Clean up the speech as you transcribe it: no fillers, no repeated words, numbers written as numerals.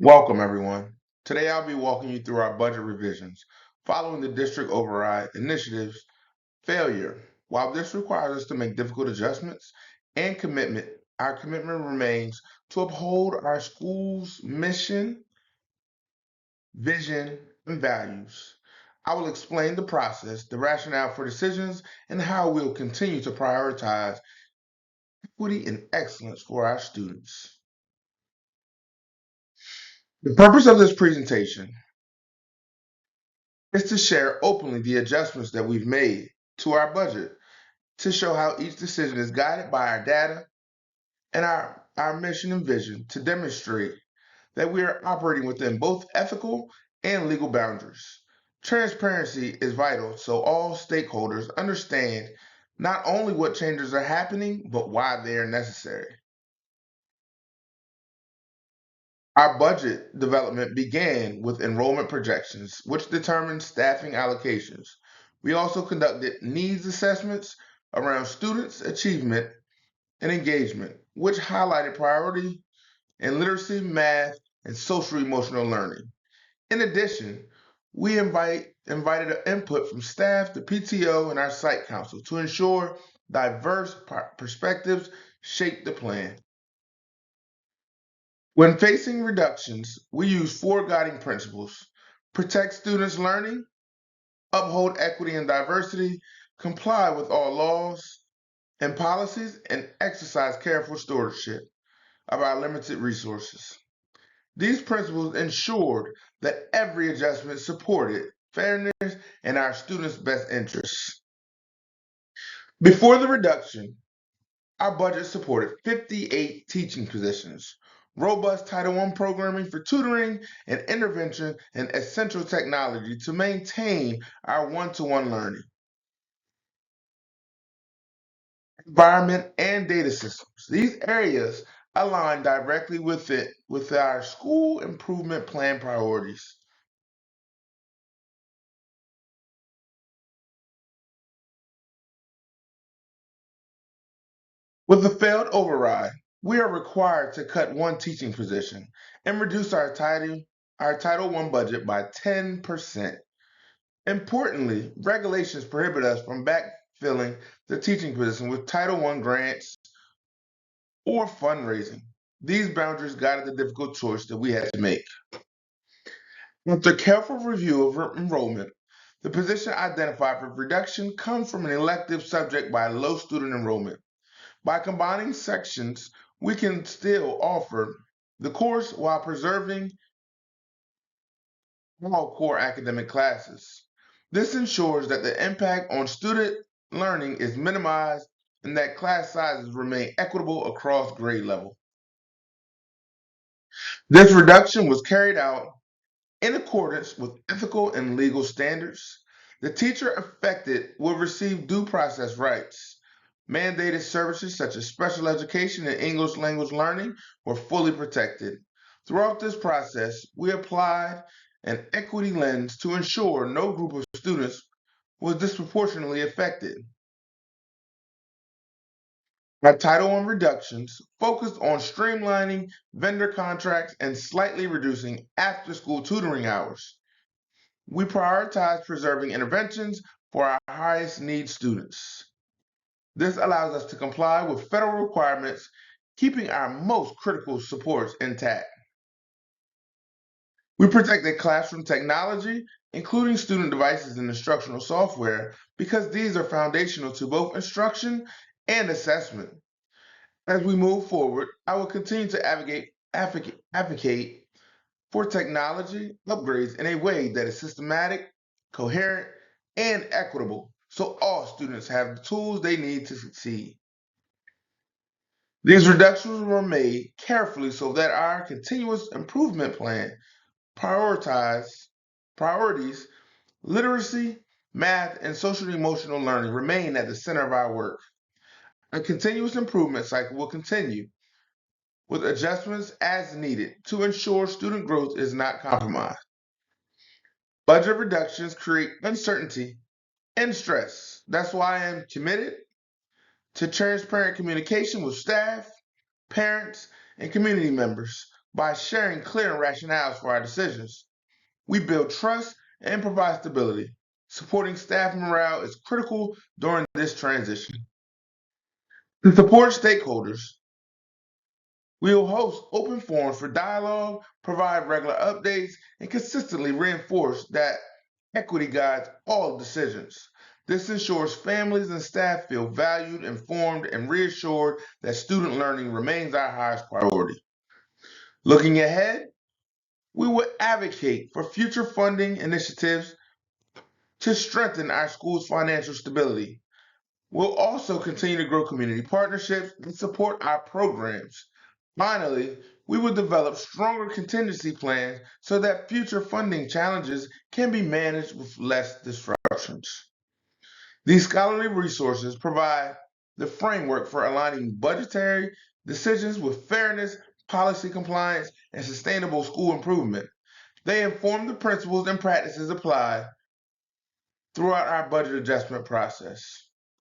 Welcome, everyone. Today I'll be walking you through our budget revisions following the district override initiative's failure. While this requires us to make difficult adjustments and our commitment remains to uphold our school's mission, vision, and values. I will explain the process, the rationale for decisions, and how we'll continue to prioritize equity and excellence for our students. The purpose of this presentation is to share openly the adjustments that we've made to our budget to show how each decision is guided by our data and our mission and vision to demonstrate that we are operating within both ethical and legal boundaries. Transparency is vital so all stakeholders understand not only what changes are happening, but why they are necessary. Our budget development began with enrollment projections, which determined staffing allocations. We also conducted needs assessments around students' achievement and engagement, which highlighted priority in literacy, math, and social emotional learning. In addition, we invited input from staff, the PTO, and our site council to ensure diverse perspectives shape the plan. When facing reductions, we use four guiding principles: protect students' learning, uphold equity and diversity, comply with all laws and policies, and exercise careful stewardship of our limited resources. These principles ensured that every adjustment supported fairness and our students' best interests. Before the reduction, our budget supported 58 teaching positions, robust Title I programming for tutoring, and intervention in essential technology to maintain our one-to-one learning. Environment and data systems. These areas align directly with our school improvement plan priorities. With the failed override, we are required to cut one teaching position and reduce our Title I budget by 10%. Importantly, regulations prohibit us from backfilling the teaching position with Title I grants or fundraising. These boundaries guided the difficult choice that we had to make. After careful review of enrollment, the position identified for reduction comes from an elective subject by low student enrollment. By combining sections, we can still offer the course while preserving all core academic classes. This ensures that the impact on student learning is minimized and that class sizes remain equitable across grade level. This reduction was carried out in accordance with ethical and legal standards. The teacher affected will receive due process rights. Mandated services such as special education and English language learning were fully protected. Throughout this process, we applied an equity lens to ensure no group of students was disproportionately affected. Our Title I reductions focused on streamlining vendor contracts and slightly reducing after school tutoring hours. We prioritize preserving interventions for our highest need students. This allows us to comply with federal requirements, keeping our most critical supports intact. We protected classroom technology, including student devices and instructional software, because these are foundational to both instruction and assessment. As we move forward, I will continue to advocate for technology upgrades in a way that is systematic, coherent, and equitable so all students have the tools they need to succeed. These reductions were made carefully so that our continuous improvement plan prioritize priorities, literacy, math, and social and emotional learning remain at the center of our work. A continuous improvement cycle will continue with adjustments as needed to ensure student growth is not compromised. Budget reductions create uncertainty and stress. That's why I am committed to transparent communication with staff, parents, and community members by sharing clear rationales for our decisions. We build trust and provide stability. Supporting staff morale is critical during this transition. To support stakeholders, we will host open forums for dialogue, provide regular updates, and consistently reinforce that equity guides all decisions. This ensures families and staff feel valued, informed, and reassured that student learning remains our highest priority. Looking ahead, we will advocate for future funding initiatives to strengthen our school's financial stability. We'll also continue to grow community partnerships and support our programs. Finally, we will develop stronger contingency plans so that future funding challenges can be managed with less disruptions. These scholarly resources provide the framework for aligning budgetary decisions with fairness, policy compliance, and sustainable school improvement. They inform the principles and practices applied throughout our budget adjustment process.